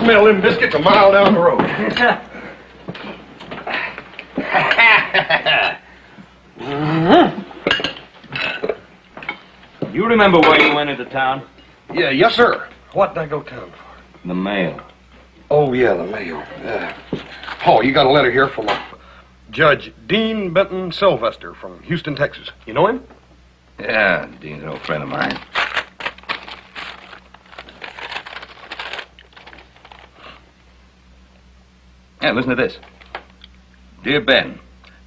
smell them biscuits a mile down the road. You remember why you went into town? Yeah, yes, sir. What did I go town for? The mail. Oh, yeah, the mail. Oh, you got a letter here from Judge Dean Benton Sylvester from Houston, Texas. You know him? Yeah, Dean's an old friend of mine. Yeah, listen to this. Dear Ben,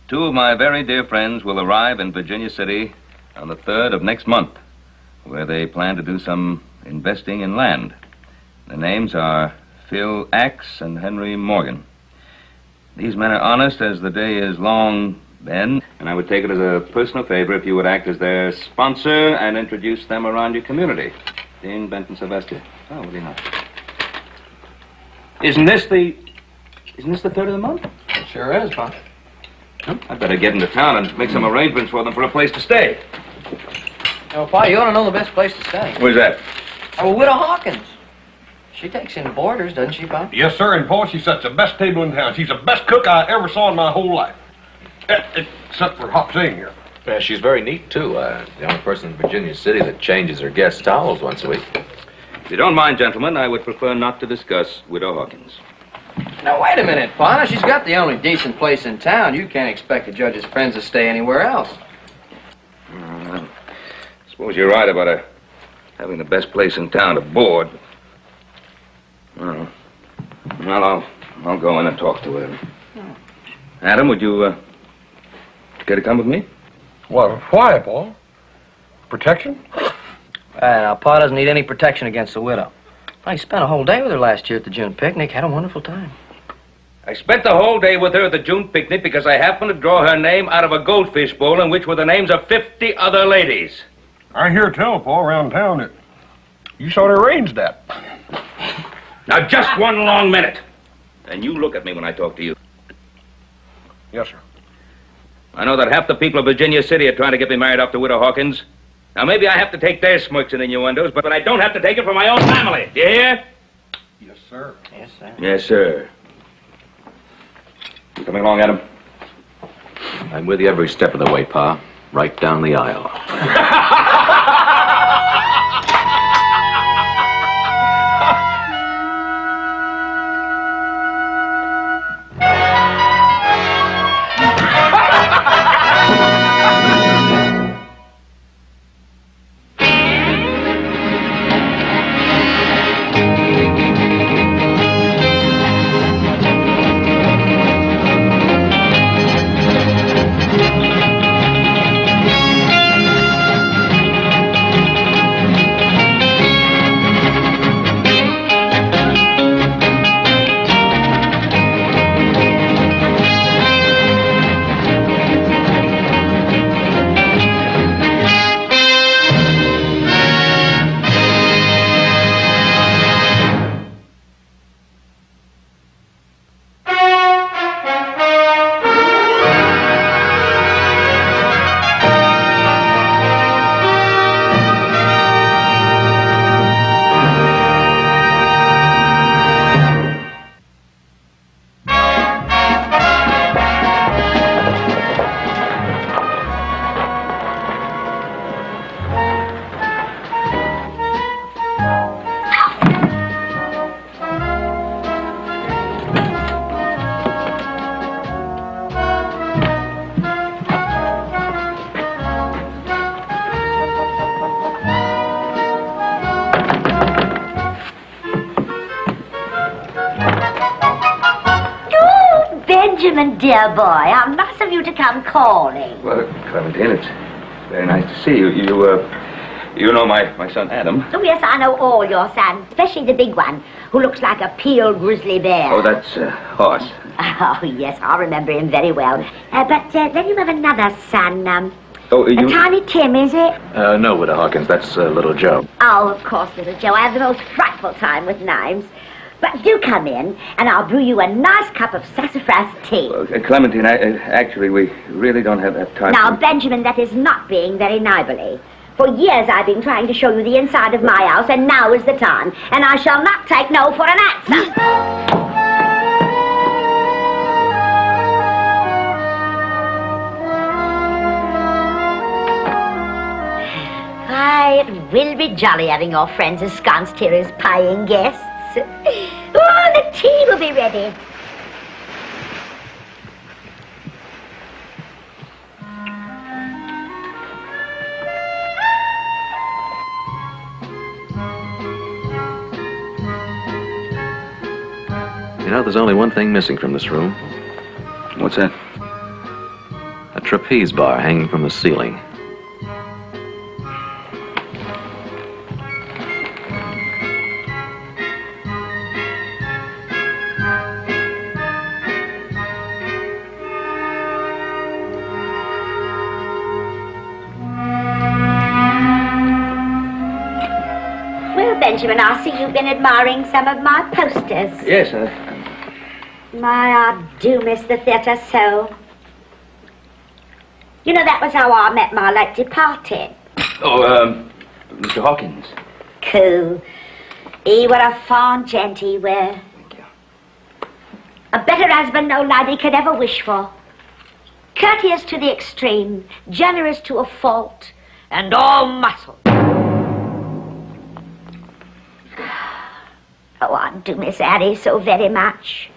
2 of my very dear friends will arrive in Virginia City on the 3rd of next month, where they plan to do some investing in land. Their names are Phil Axe and Henry Morgan. These men are honest as the day is long, Ben, and I would take it as a personal favor if you would act as their sponsor and introduce them around your community. Dean Benton Sylvester. Oh, what do you know? Isn't this the 3rd of the month? It sure is, Pop. I'd better get into town and make some arrangements for them for a place to stay. Oh, Pa, you ought to know the best place to stay. Where's that? Oh, Widow Hawkins. She takes in boarders, doesn't she, Pa? Yes, sir, and Pa, she sets the best table in town. She's the best cook I ever saw in my whole life. Except for Hop Sing here. Yeah, she's very neat, too. The only person in Virginia City that changes her guest towels once a week. If you don't mind, gentlemen, I would prefer not to discuss Widow Hawkins. Now, wait a minute, Pa. Now, she's got the only decent place in town. You can't expect the judge's friends to stay anywhere else. I suppose you're right about her having the best place in town to board. Well, I'll go in and talk to her. Adam, would you care to come with me? Well, why, Pa? Protection? Now, Pa doesn't need any protection against the widow. I spent a whole day with her last year at the June picnic. Had a wonderful time. I spent the whole day with her at the June picnic because I happened to draw her name out of a goldfish bowl in which were the names of 50 other ladies. I hear tell, Pa, around town that you sort of arranged that. Now, just one long minute. And you look at me when I talk to you. Yes, sir. I know that half the people of Virginia City are trying to get me married off to Widow Hawkins. Now, maybe I have to take their smirks and innuendos, but I don't have to take it from my own family. Do you hear? Yes, sir. Yes, sir. Yes, sir. You coming along, Adam? I'm with you every step of the way, Pa. Right down the aisle. Benjamin, dear boy, how nice of you to come calling. Well, Clementine, it's very nice to see you. You know my son Adam. Oh, yes, I know all your sons, especially the big one, who looks like a peeled grizzly bear. Oh, that's Horace. Oh, yes, I remember him very well. But then you have another son, Tiny Tim, is it? No, Widow Hawkins, that's Little Joe. Oh, of course, Little Joe. I have the most frightful time with names. But do come in, and I'll brew you a nice cup of sassafras tea. Clementine, actually, we really don't have that time. Now, Benjamin, that is not being very neighborly. For years I've been trying to show you the inside of my house, and now is the time. And I shall not take no for an answer. Why, it will be jolly having your friends ensconced here as paying guests. Oh, the tea will be ready. You know, there's only one thing missing from this room. What's that? A trapeze bar hanging from the ceiling. Benjamin, I see you've been admiring some of my posters. Yes, My, I do miss the theatre so. You know, that was how I met my late departed. Oh, Mr. Hawkins. Cool. He were a fine gent, he were. Thank you. A better husband no lady could ever wish for. Courteous to the extreme, generous to a fault, and all muscle. Oh, I do miss Harry so very much.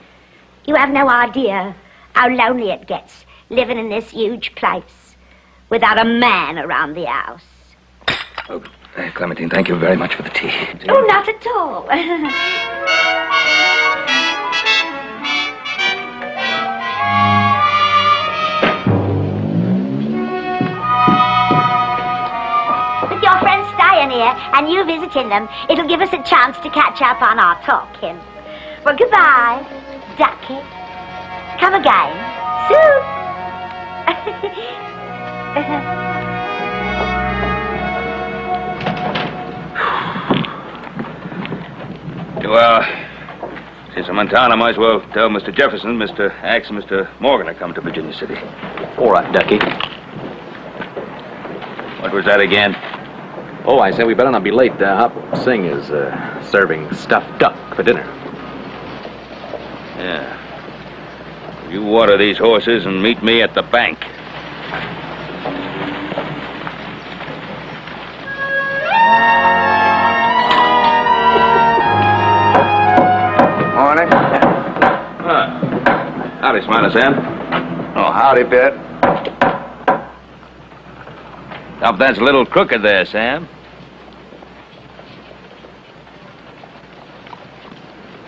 You have no idea how lonely it gets living in this huge place without a man around the house. Oh, Clementine, thank you very much for the tea. Oh, not at all. With your friends staying here and you visiting them, it'll give us a chance to catch up on our talking. Well, goodbye, Ducky. Come again soon. Well, since I'm in town, I might as well tell Mr. Jefferson, Mr. Axe, and Mr. Morgan to come to Virginia City. All right, Ducky. What was that again? Oh, I said we better not be late. Hop Singh is serving stuffed duck for dinner. Yeah. You water these horses and meet me at the bank. Morning. Howdy, Smiler Sam. Oh, howdy, Pet. Something's a little crooked there, Sam.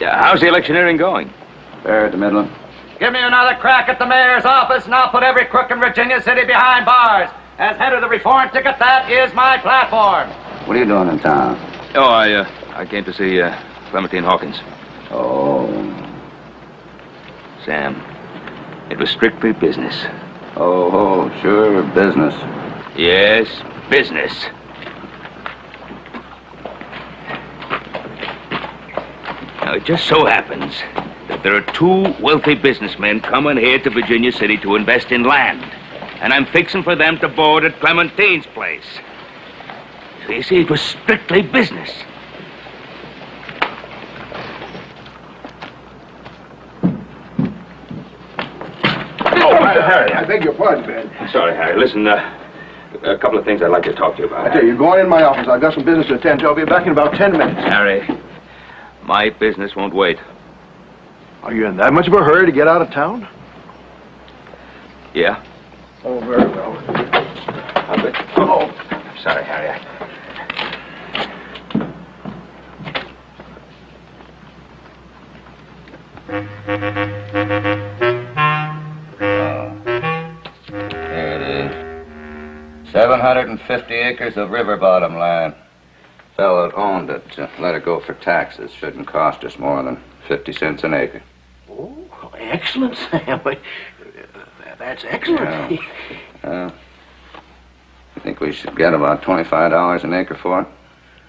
Yeah, how's the electioneering going? Fair at the Midland. Give me another crack at the mayor's office, and I'll put every crook in Virginia City behind bars. As head of the reform ticket, that is my platform. What are you doing in town? Oh, I came to see Clementine Hawkins. Oh. Sam, it was strictly business. Oh, sure, business. Yes, business. Now, it just so happens that there are two wealthy businessmen coming here to Virginia City to invest in land. And I'm fixing for them to board at Clementine's place. So you see, it was strictly business. Oh, Harry, I beg your pardon, Ben. I'm sorry, Harry. Listen, a couple of things I'd like to talk to you about. I tell you, go on in my office. I've got some business to attend to. I'll be back in about 10 minutes. Harry, my business won't wait. Are you in that much of a hurry to get out of town? Yeah? Oh, very well. Oh, I'm sorry, Harry. Here it is. 750 acres of river bottom land. Fellow that owned it let it go for taxes. Shouldn't cost us more than 50 cents an acre. Oh, excellent, Sam. That's excellent. You think we should get about $25 an acre for it?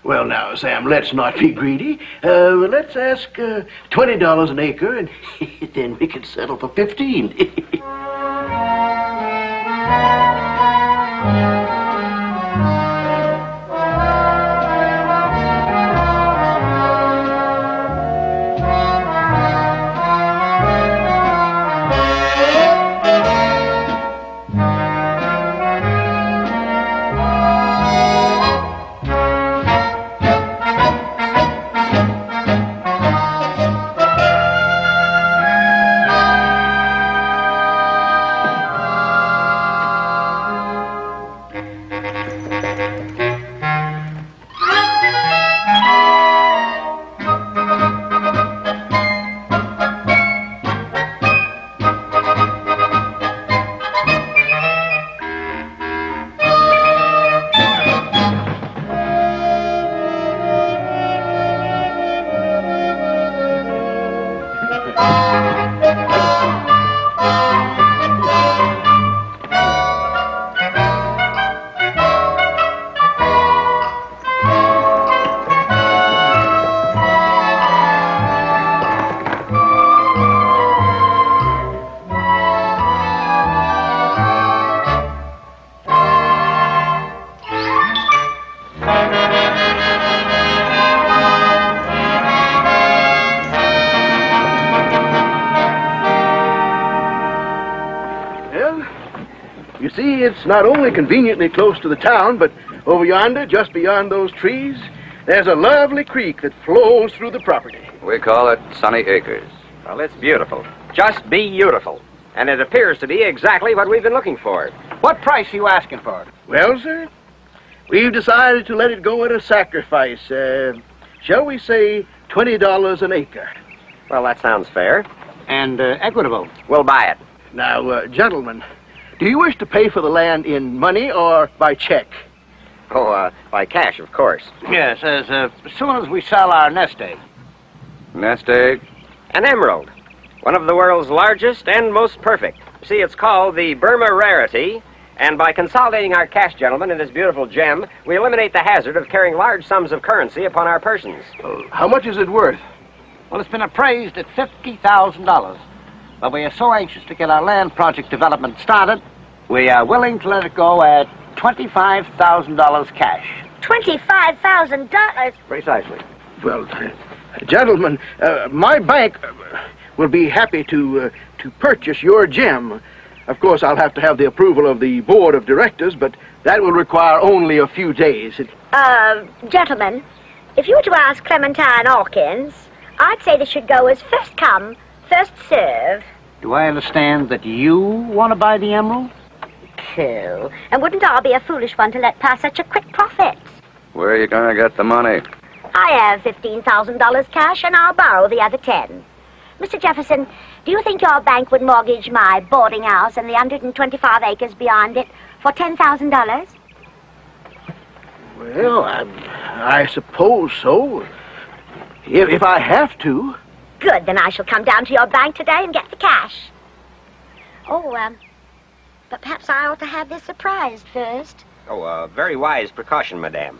Well, now, Sam, let's not be greedy. Let's ask $20 an acre, and then we can settle for 15. You see, it's not only conveniently close to the town, but over yonder, just beyond those trees, there's a lovely creek that flows through the property. We call it Sunny Acres. Well, it's beautiful. Just beautiful. And it appears to be exactly what we've been looking for. What price are you asking for it? Well, sir, we've decided to let it go at a sacrifice. Shall we say $20 an acre? Well, that sounds fair. And equitable. We'll buy it. Now, gentlemen, do you wish to pay for the land in money or by check? Oh, by cash, of course. Yes, as soon as we sell our nest egg. Nest egg? An emerald. One of the world's largest and most perfect. See, it's called the Burma Rarity, and by consolidating our cash, gentlemen, in this beautiful gem, we eliminate the hazard of carrying large sums of currency upon our persons. How much is it worth? Well, it's been appraised at $50,000. But we are so anxious to get our land project development started, we are willing to let it go at $25,000 cash. $25,000? Precisely. Well, gentlemen, my bank will be happy to purchase your gem. Of course, I'll have to have the approval of the board of directors, but that will require only a few days. Gentlemen, if you were to ask Clementine Hawkins, I'd say they should go as first come, first serve. Do I understand that you want to buy the emerald? Cool. And wouldn't I be a foolish one to let pass such a quick profit? Where are you going to get the money? I have $15,000 cash, and I'll borrow the other 10. Mr. Jefferson, do you think your bank would mortgage my boarding house and the 125 acres beyond it for $10,000? Well, I suppose so. If I have to. Good, then I shall come down to your bank today and get the cash. Oh, but perhaps I ought to have this surprised first. Oh, very wise precaution, madame.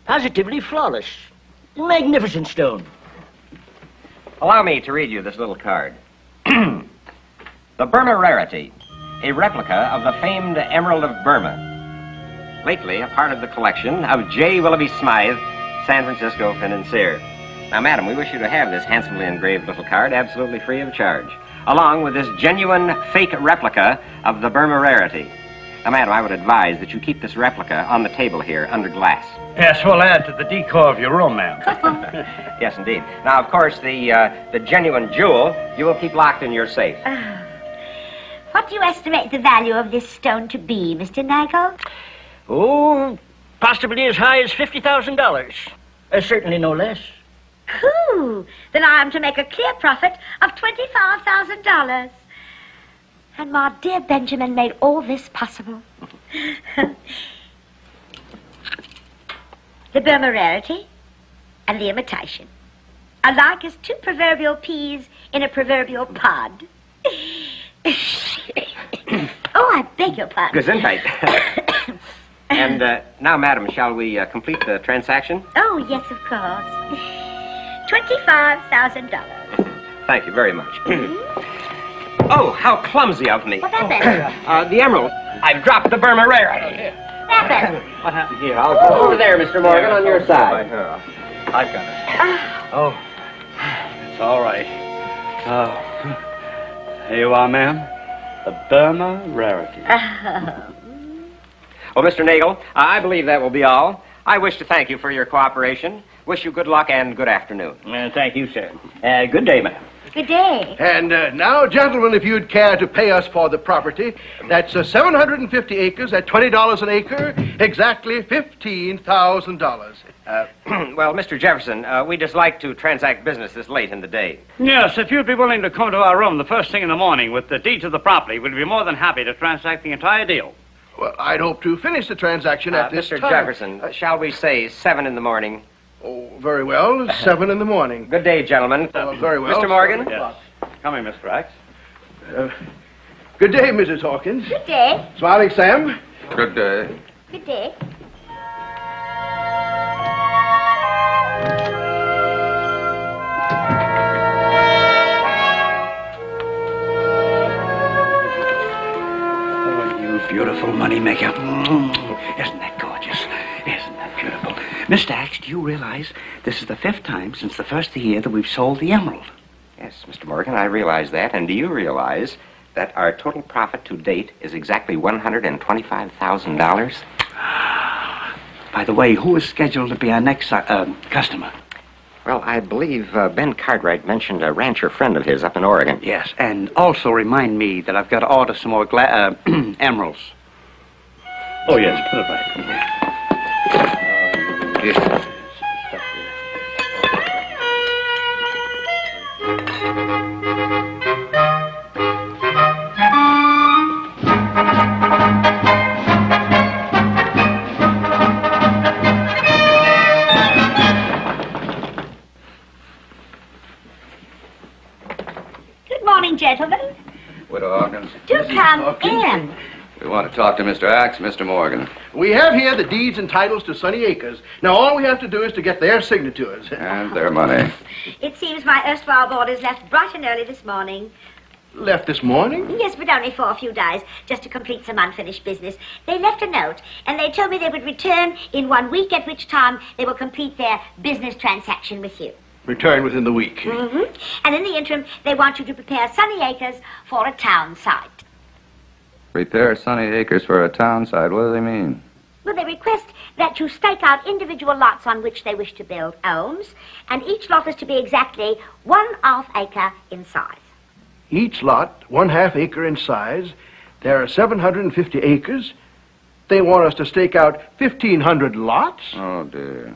Positively flawless. Magnificent stone. Allow me to read you this little card. The Burma Rarity, a replica of the famed Emerald of Burma. Lately, a part of the collection of J. Willoughby Smythe, San Francisco financier. Now, madam, we wish you to have this handsomely engraved little card absolutely free of charge, along with this genuine fake replica of the Burma Rarity. Now, madam, I would advise that you keep this replica on the table here under glass. Yes, we'll add to the decor of your room, ma'am. Yes, indeed. Now, of course, the genuine jewel you will keep locked in your safe. What do you estimate the value of this stone to be, Mr. Nagel? Oh, possibly as high as $50,000. Certainly no less. Cool. Then I am to make a clear profit of $25,000. And my dear Benjamin made all this possible. The Burma Rarity and the imitation, alike as two proverbial peas in a proverbial pod. Oh, I beg your pardon. Gesundheit. And now, madam, shall we complete the transaction? Oh, yes, of course. $25,000. Thank you very much. Oh, how clumsy of me. What happened? The emerald. I've dropped the Burma Rarity. What happened? What happened here? I'll go over there, Mr. Morgan, on your side. I've got it. Oh, it's all right. Here you are, ma'am. The Burma Rarity. Well, Mr. Nagel, I believe that will be all. I wish to thank you for your cooperation. Wish you good luck and good afternoon. Thank you, sir. Good day, ma'am. Good day. And now, gentlemen, if you'd care to pay us for the property, that's 750 acres at $20 an acre, exactly $15,000. Well, Mr. Jefferson, we'd just like to transact business this late in the day. Yes, if you'd be willing to come to our room the first thing in the morning with the deed to the property, we'd be more than happy to transact the entire deal. Well, I'd hope to finish the transaction at this Mr. time. Jefferson, shall we say 7 in the morning? Oh, very well. 7 in the morning. Good day, gentlemen. Very well. Mr. Morgan? Yes. Coming, Mr. Axe. Good day, Mrs. Hawkins. Good day. Smiling Sam. Good day. Good day. Oh, you beautiful moneymaker. Isn't that gorgeous? Isn't that beautiful? Mr. Axe, do you realize this is the 5th time since the first of the year that we've sold the emerald? Yes, Mr. Morgan, I realize that. And do you realize that our total profit to date is exactly $125,000? By the way, who is scheduled to be our next customer? Well, I believe Ben Cartwright mentioned a rancher friend of his up in Oregon. Yes, and also remind me that I've got to order some more emeralds. Oh, yes, put it back. Gentlemen, Widow Hawkins. do come in. We want to talk to Mr. Axe, Mr. Morgan. We have here the deeds and titles to Sunny Acres. Now, all we have to do is to get their signatures. And their money. It seems my erstwhile boarders left bright and early this morning. Left this morning? Yes, but only for a few days, just to complete some unfinished business. They left a note, and they told me they would return in 1 week, at which time they will complete their business transaction with you. Return within the week. Mm-hmm. And in the interim, they want you to prepare Sunny Acres for a town site. Prepare Sunny Acres for a town site. What do they mean? Well, they request that you stake out individual lots on which they wish to build homes, and each lot is to be exactly 1/2 acre in size. Each lot, 1/2 acre in size. There are 750 acres. They want us to stake out 1,500 lots? Oh, dear.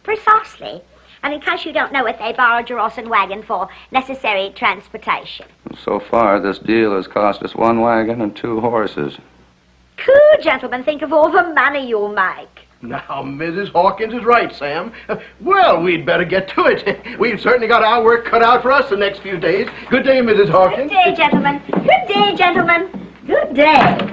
Precisely. And in case you don't know it, they borrowed your horse and wagon for necessary transportation. So far, this deal has cost us 1 wagon and 2 horses. Cool, gentlemen, think of all the money you'll make. Now, Mrs. Hawkins is right, Sam. Well, we'd better get to it. We've certainly got our work cut out for us the next few days. Good day, Mrs. Hawkins. Good day, gentlemen. Good day, gentlemen. Good day.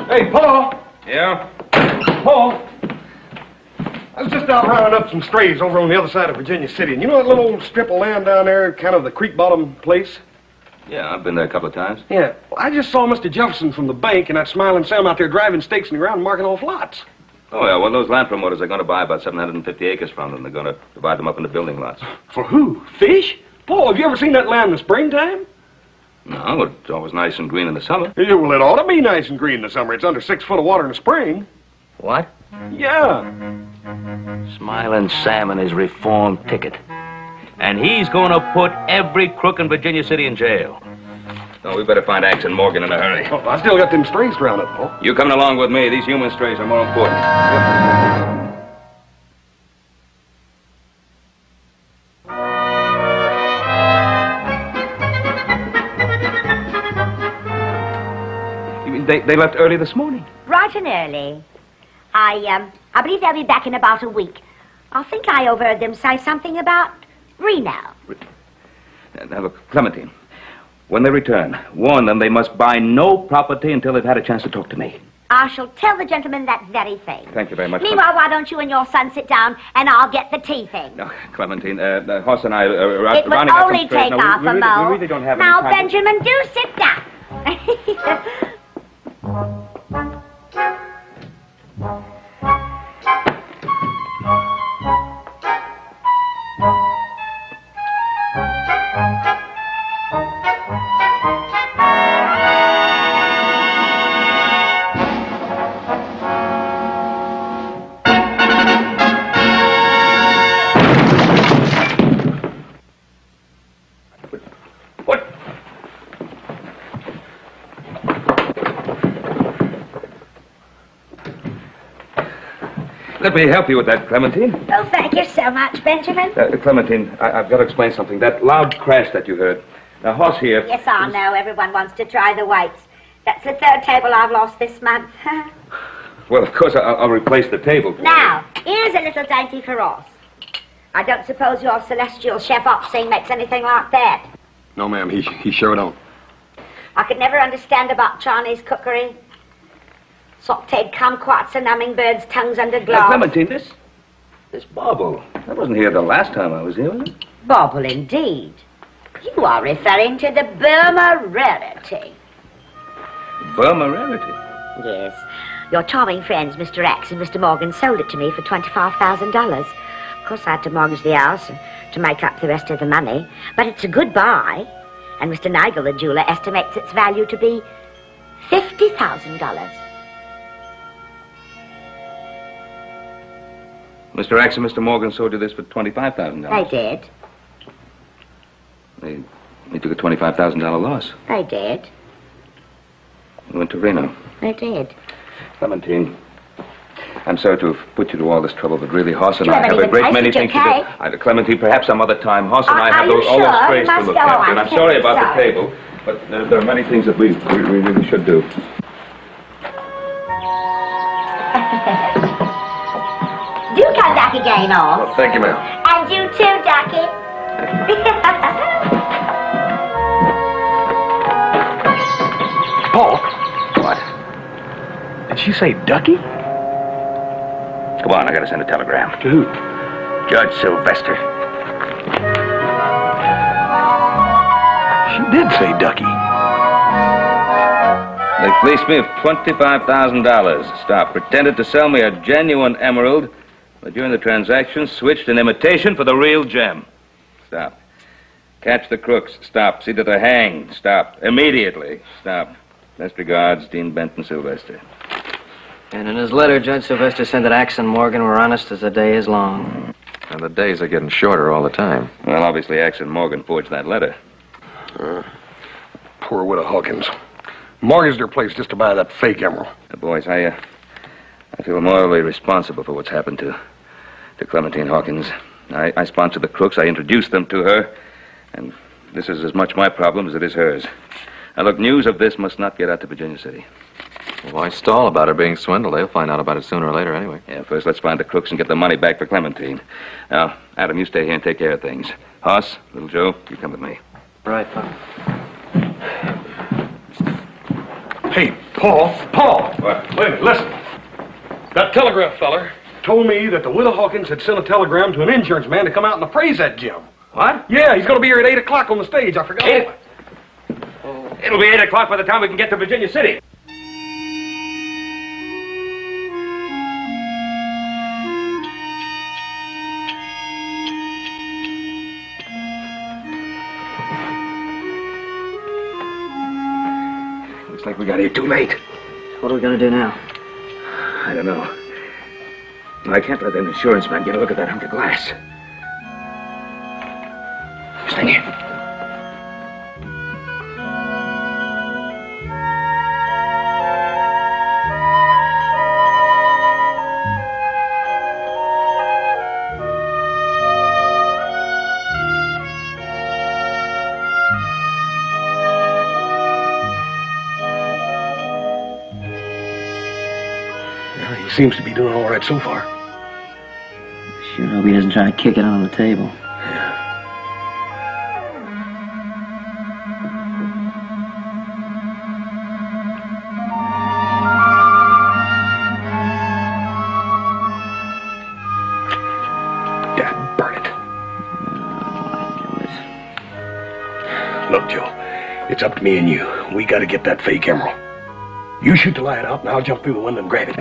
Hey, Paul. Yeah? Paul. I was just out rounding up some strays over on the other side of Virginia City. And you know that little old strip of land down there, kind of the creek bottom place? Yeah, I've been there a couple of times. Yeah. Well, I just saw Mr. Jefferson from the bank and that Smiling Sam out there driving stakes in the ground and marking off lots. Oh, yeah, well, those land promoters are going to buy about 750 acres from them. They're going to divide them up into building lots. For who? Fish? Paul, have you ever seen that land in the springtime? No, it's always nice and green in the summer. Yeah, well, it ought to be nice and green in the summer. It's under 6 foot of water in the spring. What? Yeah. Smiling Sam and his reform ticket. And he's going to put every crook in Virginia City in jail. No, we better find Axe and Morgan in a hurry. Oh, I still got them strays to round up, Paul. You coming along with me? These human strays are more important. You mean they left early this morning? Bright and early. I believe they'll be back in about a week. I think I overheard them say something about Reno. Now, look, Clementine, when they return, warn them they must buy no property until they've had a chance to talk to me. I shall tell the gentleman that very thing. Thank you very much. Meanwhile, why don't you and your son sit down and I'll get the tea thing? No, Clementine, the horse and I... It would only take half a mo. We really don't have now, any time. Benjamin, do sit down. Let me help you with that, Clementine. Oh, thank you so much, Benjamin. Clementine, I've got to explain something. That loud crash that you heard, The horse here. Yes, I know. Everyone wants to try the weights. That's the third table I've lost this month. Well, of course, I'll replace the table. Now, here's a little dainty for Ross. I don't suppose your celestial chef Opsing makes anything like that. No, ma'am, he sure don't. I could never understand about Chinese cookery. Sauteed kumquats and hummingbirds' tongues under glass. Clementine, this bauble. That wasn't here the last time I was here, was it? Bauble, indeed. You are referring to the Burma Rarity. Burma Rarity? Yes. Your charming friends, Mr. Axe and Mr. Morgan, sold it to me for $25,000. Of course, I had to mortgage the house to make up the rest of the money. But it's a good buy. And Mr. Nigel, the jeweler, estimates its value to be $50,000. Mr. Axe and Mr. Morgan sold you this for $25,000. They did. They took a $25,000 loss. They did. They went to Reno. They did. Clementine, I'm sorry to have put you to all this trouble, but really, Hoss and You I have a great many taste, things to do. Clementine, perhaps some other time. Hoss and I have all sure? those strays to Must look go after. on. And I'm sorry about the table, but there are many things that we really should do. Do come back again, Oz. Well, thank you, ma'am. And you too, Ducky. Paul? What? Did she say Ducky? Come on, I gotta send a telegram. To who? Judge Sylvester. She did say Ducky. They fleeced me of $25,000. Stop. Pretended to sell me a genuine emerald, but during the transaction switched an imitation for the real gem. Stop. Catch the crooks. Stop. See that they're hanged. Stop. Immediately. Stop. Best regards, Dean Benton Sylvester. And in his letter, Judge Sylvester said that Axe and Morgan were honest as the day is long. And the days are getting shorter all the time. Well, obviously, Axe and Morgan forged that letter. Poor widow Hawkins. Mortgaged her place just to buy that fake emerald. Boys, I feel morally responsible for what's happened to Clementine Hawkins. I sponsored the crooks. I introduced them to her. And this is as much my problem as it is hers. Now, look, news of this must not get out to Virginia City. Well, why stall about her being swindled? They'll find out about it sooner or later anyway. Yeah, first let's find the crooks and get the money back for Clementine. Now, Adam, you stay here and take care of things. Hoss, little Joe, you come with me. Right, Pop. Hey, Paul. What? Wait a minute, listen. That telegraph feller told me that the widow Hawkins had sent a telegram to an insurance man to come out and appraise that gem. What? Yeah, he's going to be here at 8 o'clock on the stage. I forgot. It'll be 8 o'clock by the time we can get to Virginia City. Looks like we got here too late. What are we going to do now? I don't know. I can't let that insurance man get a look at that hunk of glass. Stay here. He seems to be doing all right so far. Sure hope he doesn't try to kick it on the table. Dad, burn it. Look, Joe, it's up to me and you. We got to get that fake emerald. You shoot the light out, and I'll jump through the window and grab it.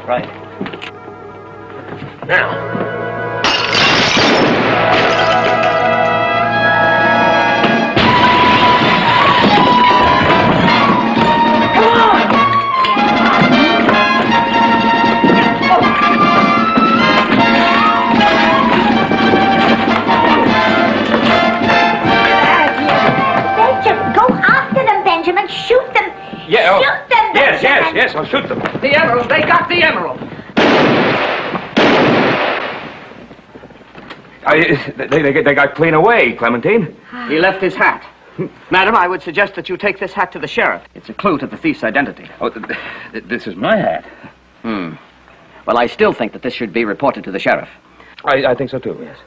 Right. Now. Shoot them! Yeah, shoot them! Yes, I'll shoot them. The emerald! They got the emerald! They got clean away, Clementine. He left his hat. Madam, I would suggest that you take this hat to the sheriff. It's a clue to the thief's identity. Oh, this is my hat. Well, I still think that this should be reported to the sheriff. I think so, too, yes.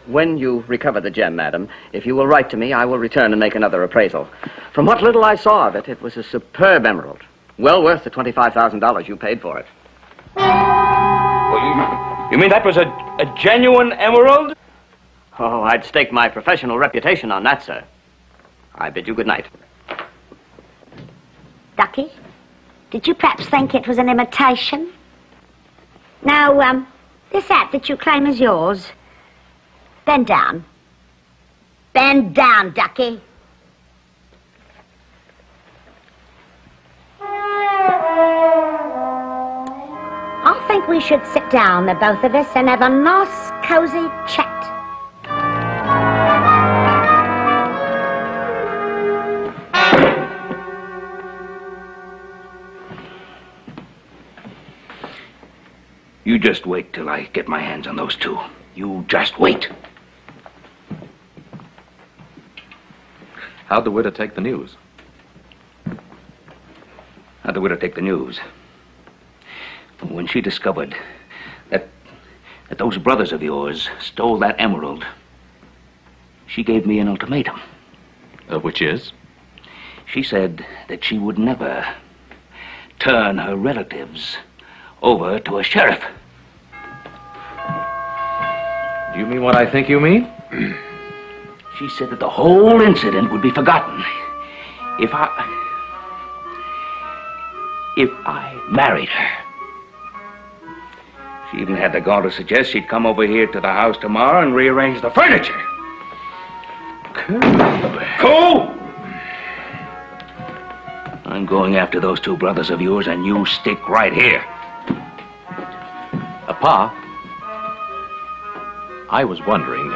When you recover the gem, madam, if you will write to me, I will return and make another appraisal. From what little I saw of it, it was a superb emerald. Well worth the $25,000 you paid for it. Well, you mean that was a genuine emerald? Oh, I'd stake my professional reputation on that, sir. I bid you good night. Ducky, did you perhaps think it was an imitation? Now, this hat that you claim is yours, bend down. Bend down, Ducky. I think we should sit down, the both of us, and have a nice, cozy chat. You just wait till I get my hands on those two. You just wait. How'd the widow take the news? How'd the widow take the news? When she discovered that those brothers of yours stole that emerald, she gave me an ultimatum. Which is? She said that she would never turn her relatives over to a sheriff. Do you mean what I think you mean? She said that the whole incident would be forgotten if I married her. She even had the gall to suggest she'd come over here to the house tomorrow and rearrange the furniture. Cool! I'm going after those two brothers of yours, and you stick right here. Pa, I was wondering,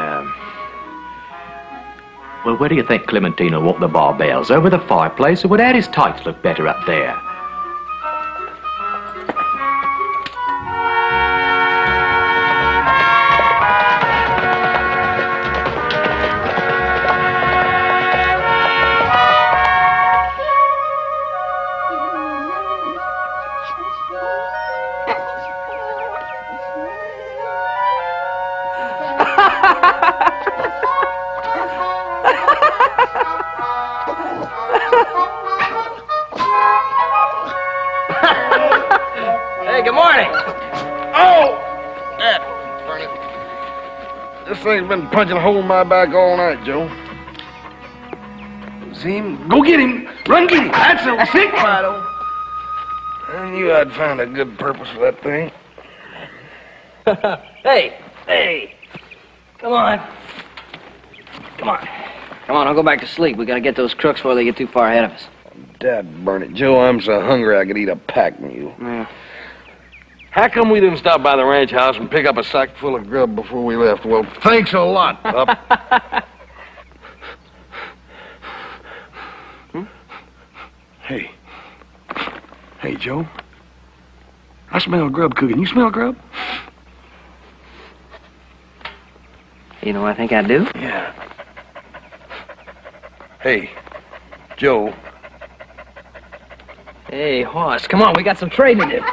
well, where do you think Clementine walked the barbells? Over the fireplace, or would Addie's tights look better up there? Hey, good morning. Oh! This thing's been punching a hole in my back all night, Joe. See him? Go get him! Run, get him! That's it, Fido. I knew I'd find a good purpose for that thing. Hey! Come on. Come on, I'll go back to sleep. We gotta get those crooks before they get too far ahead of us. Dad burn it, Joe, I'm so hungry I could eat a pack mule. Yeah. How come we didn't stop by the ranch house and pick up a sack full of grub before we left? Well, thanks a lot, pup. Hey, Joe. I smell grub cooking. You smell grub? You know, I think I do. Yeah. Hey, Joe. Hey, Hoss, come on, we got some trading to do.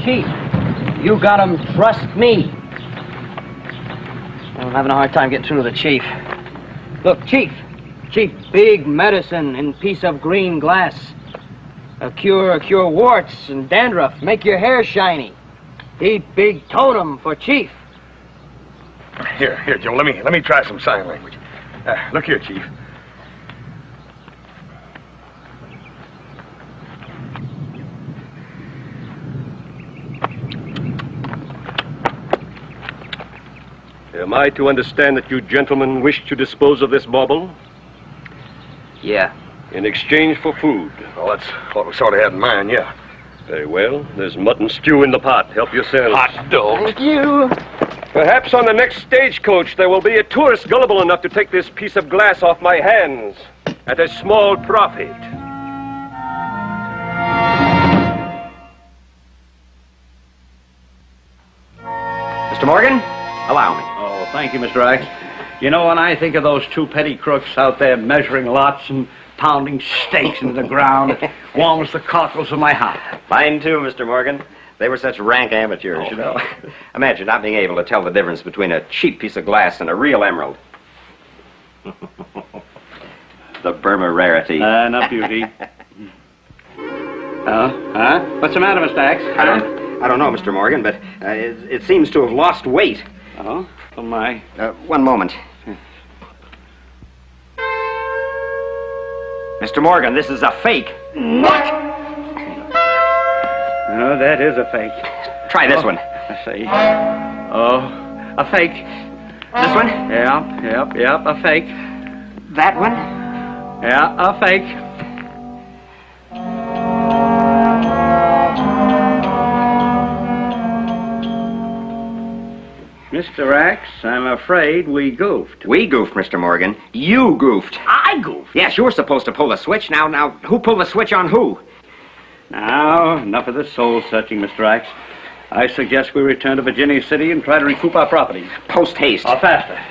Chief, you got him. Trust me. I'm having a hard time getting through to the chief. Look, Chief, big medicine in piece of green glass. A cure warts and dandruff, make your hair shiny. Deep, big totem for Chief. Here, Joe, let me try some sign language. Look here, Chief. Am I to understand that you gentlemen wish to dispose of this bauble? Yeah. In exchange for food? Well, that's what we sort of had in mind, yeah. Very well. There's mutton stew in the pot. Help yourselves. Hot dog. Thank you. Perhaps on the next stagecoach there will be a tourist gullible enough to take this piece of glass off my hands at a small profit. Mr. Morgan, allow me. Oh, thank you, Mr. Axe. You know, when I think of those two petty crooks out there measuring lots and pounding stakes into the ground, it warms the cockles of my heart. Mine too, Mr. Morgan. They were such rank amateurs, you know. Imagine not being able to tell the difference between a cheap piece of glass and a real emerald. The Burma Rarity. And a beauty. What's the matter, Mr. Axe? I don't know, Mr. Morgan, but it seems to have lost weight. Oh, my. One moment. Mr. Morgan, this is a fake. What? No, that is a fake. Try this one. I see. Oh, a fake. This one? Yep, a fake. That one? Yeah, a fake. Mr. Axe, I'm afraid we goofed. We goofed, Mr. Morgan. You goofed. I goofed? Yes, you were supposed to pull the switch. Now, who pulled the switch on who? Now, enough of this soul-searching, Mr. Axe. I suggest we return to Virginia City and try to recoup our property. Post haste. Or faster.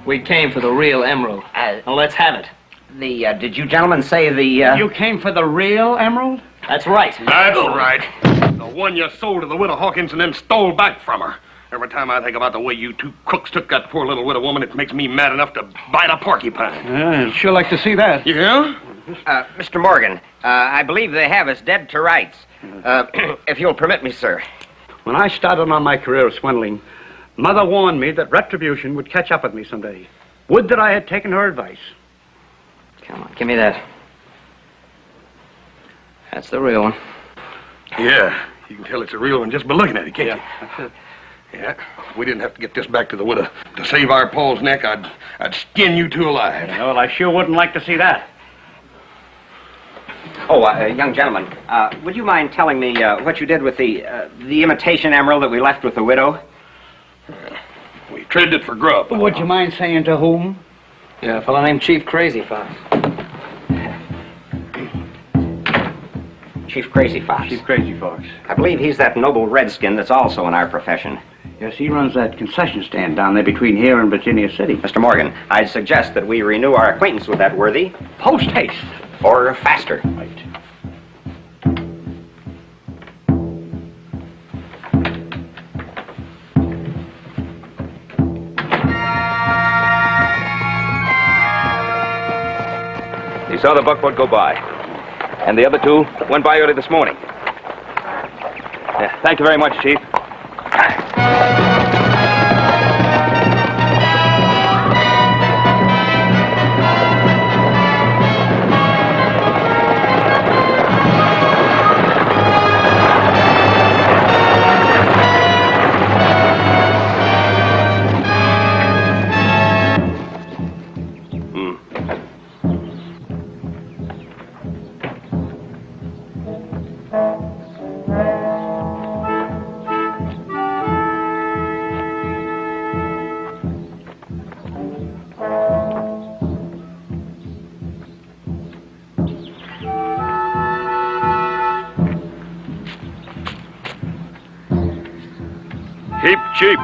We came for the real emerald. Now let's have it. Did you gentlemen say the, You came for the real emerald? That's right. That's right. The one you sold to the widow Hawkins and then stole back from her. Every time I think about the way you two crooks took that poor little widow woman, it makes me mad enough to bite a porcupine. I'd sure like to see that. Yeah? Mr. Morgan, I believe they have us dead to rights. If you'll permit me, sir. When I started on my career of swindling, Mother warned me that retribution would catch up with me someday. Would that I had taken her advice. Come on, give me that. That's the real one. Yeah, you can tell it's a real one just by looking at it, can't you? Yeah, if we didn't have to get this back to the widow to save our Paul's neck, I'd skin you two alive. Yeah, well, I sure wouldn't like to see that. Oh, young gentleman, would you mind telling me what you did with the imitation emerald that we left with the widow? We traded it for grub. Would you mind saying to whom? Yeah, a fellow named Chief Crazy Fox. Chief Crazy Fox. Chief Crazy Fox. I believe he's that noble redskin that's also in our profession. Yes, he runs that concession stand down there between here and Virginia City. Mr. Morgan, I'd suggest that we renew our acquaintance with that worthy. Post haste. Or faster. Right. You saw the buckboard go by. And the other two went by early this morning. Yeah, thank you very much, Chief. Heap cheap.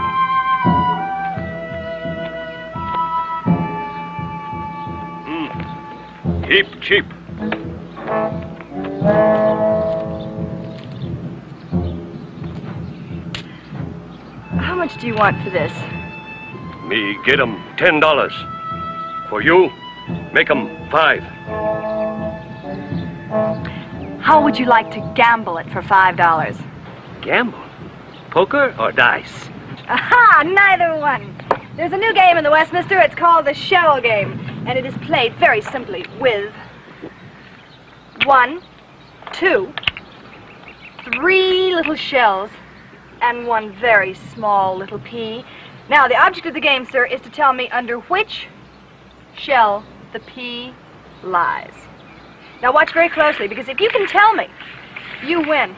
Heap cheap. How much do you want for this? Me get 'em $10. For you, make 'em $5. How would you like to gamble it for $5? Gamble? Poker or dice? Aha! Neither one. There's a new game in the Westminster. It's called the Shell Game, and it is played very simply with 1, 2, 3 little shells and 1 very small little pea. Now, the object of the game, sir, is to tell me under which shell the pea lies. Now, watch very closely, because if you can tell me, you win.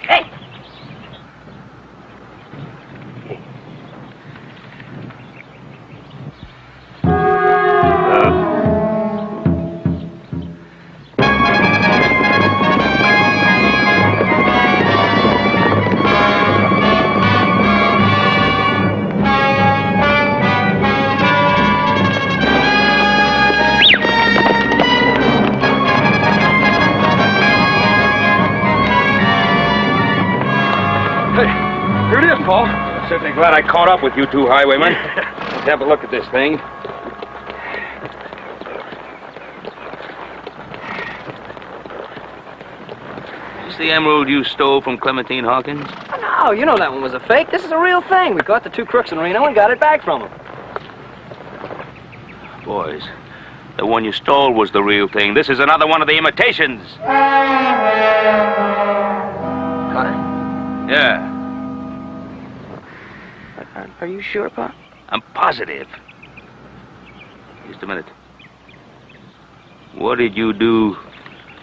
Hey! Paul. I'm certainly glad I caught up with you two highwaymen. Let's have a look at this thing. Is this the emerald you stole from Clementine Hawkins? Oh, no, you know that one was a fake. This is a real thing. We caught the 2 crooks in Reno and got it back from them. Boys, the one you stole was the real thing. This is another one of the imitations. Got it? Yeah. Are you sure, Pa? I'm positive. Just a minute. What did you do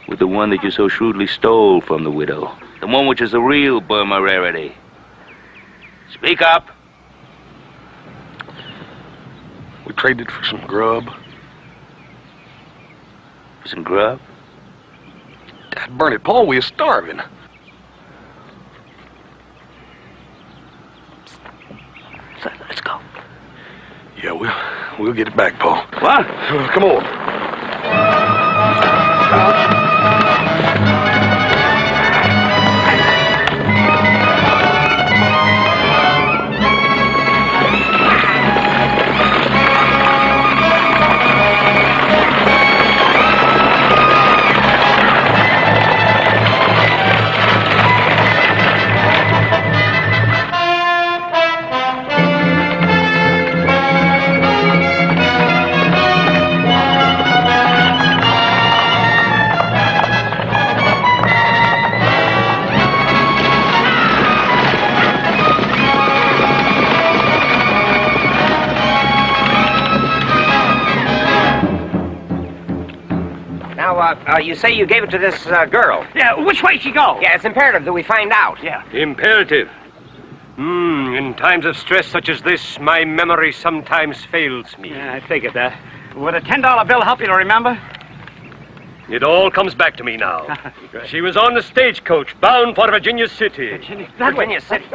with the one that you so shrewdly stole from the widow? The one which is the real Burma Rarity. Speak up. We traded for some grub. For some grub? Dad burn it, Paul, we are starving. Let's go. Yeah, we'll get it back, Paul. What? Come on. You say you gave it to this girl. Yeah, which way she go? Yeah, it's imperative that we find out. Yeah. Imperative. In times of stress such as this, my memory sometimes fails me. Yeah, I figured that. Would a $10 bill help you to remember? It all comes back to me now. She was on the stagecoach, bound for Virginia City. Virginia City.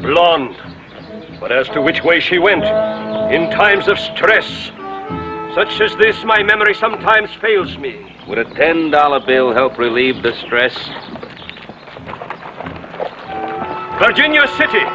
Blonde. But as to which way she went, in times of stress, such as this, my memory sometimes fails me. Would a $10 bill help relieve the stress? Virginia City.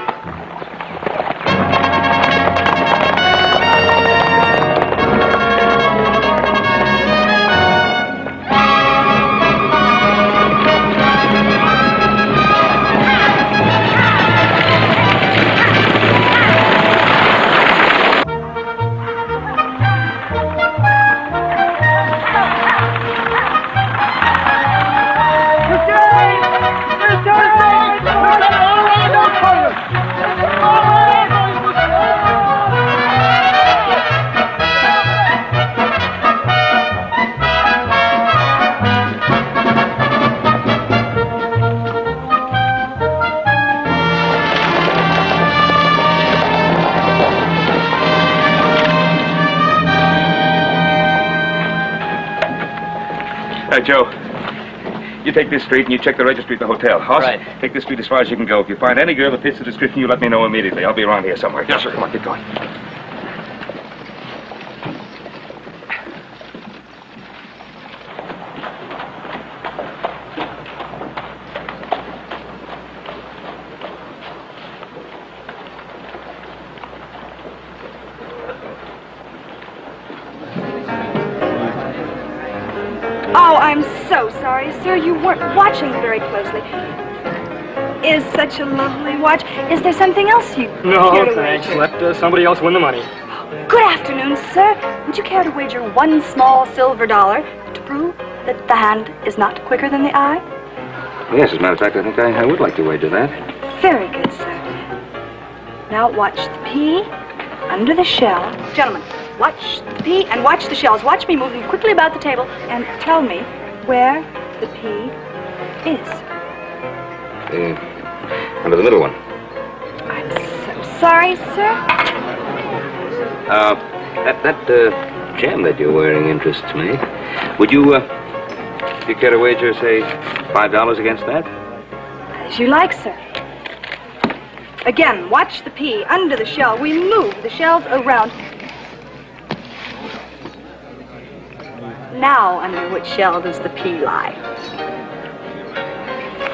Joe, you take this street and you check the registry at the hotel. Hoss, Right. take this street as far as you can go. If you find any girl that fits the description, you let me know immediately. I'll be around here somewhere. Yes, sir. Come on, get going. I'm so sorry, sir. You weren't watching very closely. Is such a lovely watch. Is there something else you No, care to thanks. wager? Let somebody else win the money. Good afternoon, sir. Would you care to wager one small silver dollar to prove that the hand is not quicker than the eye? Yes, as a matter of fact, I think I would like to wager that. Very good, sir. Now watch the pea under the shell. Gentlemen, watch the pea and watch the shells. Watch me moving quickly about the table and tell me where the pea is. Under the middle one. I'm so sorry, sir. That gem that you're wearing interests me. Would you care to wager, say, $5 against that? As you like, sir. Again, watch the pea under the shell. We move the shells around. Now, under which shell does the pea lie?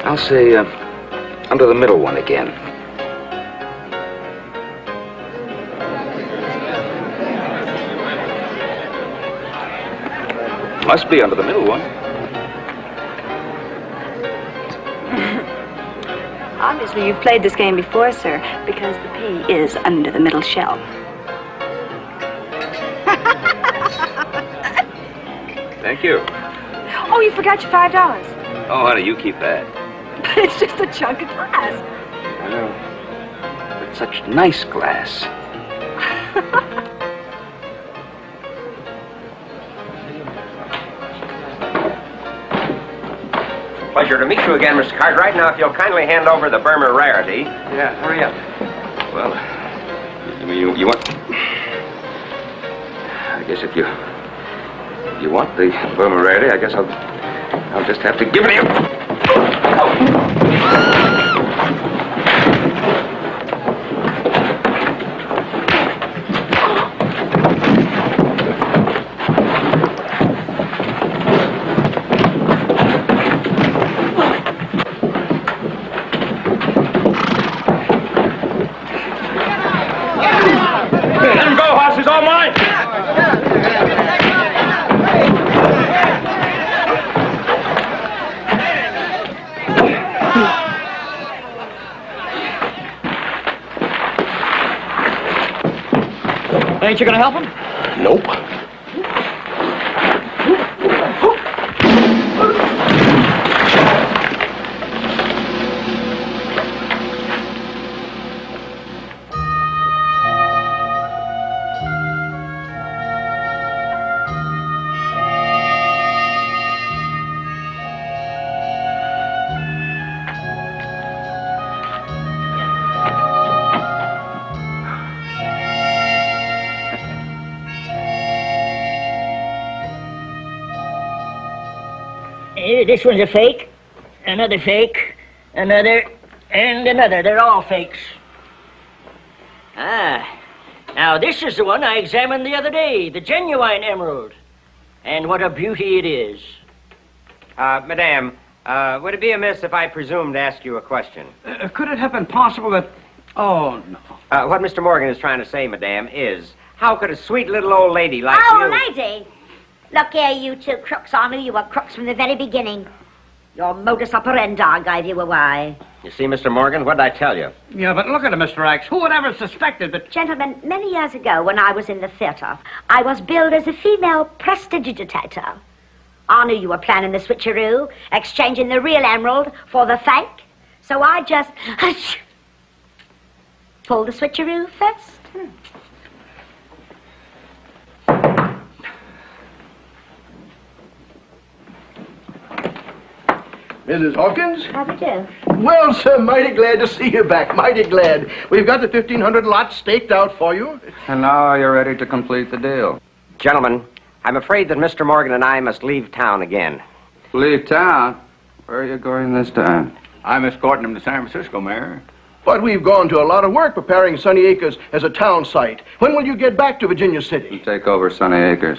I'll say under the middle one again. Must be under the middle one. Obviously, you've played this game before, sir, because the pea is under the middle shell. Thank you. Oh, you forgot your $5. Oh, honey, you keep that. But it's just a chunk of glass. I know. But such nice glass. Pleasure to meet you again, Mr. Cartwright. Now, if you'll kindly hand over the Burma Rarity. Yeah, hurry up. Well, you want... I guess if you want the Burma Rarity, I guess I'll just have to give it to you. Ain't you gonna help him? Nope. This one's a fake, another fake, another, and another. They're all fakes. Ah, now this is the one I examined the other day, the genuine emerald. And what a beauty it is. Madame, would it be amiss if I presumed to ask you a question? Could it have been possible that... Oh, no. What Mr. Morgan is trying to say, Madame, is how could a sweet little old lady like you... Oh, lady! Look here, you two crooks. I knew you were crooks from the very beginning. Your modus operandi gave you away. You see, Mr. Morgan, what did I tell you? Yeah, but look at it, Mr. X. Who would ever suspected that... Gentlemen, many years ago when I was in the theatre, I was billed as a female prestidigitator. I knew you were planning the switcheroo, exchanging the real emerald for the fake. So I just... pulled the switcheroo first. Mrs. Hawkins? How do you do? Well, sir, mighty glad to see you back. Mighty glad. We've got the 1,500 lots staked out for you. And now you're ready to complete the deal. Gentlemen, I'm afraid that Mr. Morgan and I must leave town again. Leave town? Where are you going this time? I'm escorting him to San Francisco, Mayor. But we've gone to a lot of work preparing Sunny Acres as a town site. When will you get back to Virginia City? You take over Sunny Acres.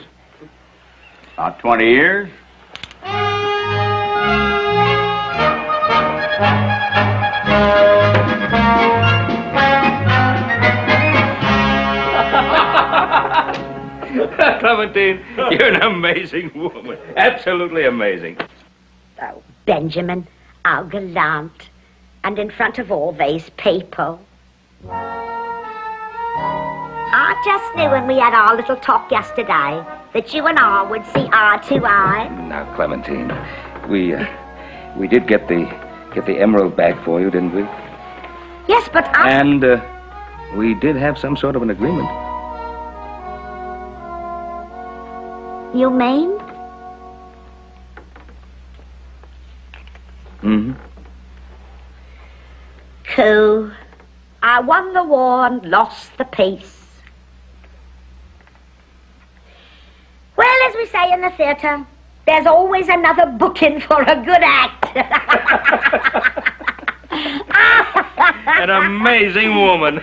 About 20 years. Clementine, you're an amazing woman. Absolutely amazing. Oh, Benjamin, how gallant. And in front of all these people. I just knew when we had our little talk yesterday that you and I would see eye to eye. Now, Clementine, we did get the emerald back for you, didn't we? Yes, but I... And we did have some sort of an agreement. You mean? Mm-hmm. Coup. I won the war and lost the peace. Well, as we say in the theatre, there's always another booking for a good act. An amazing woman.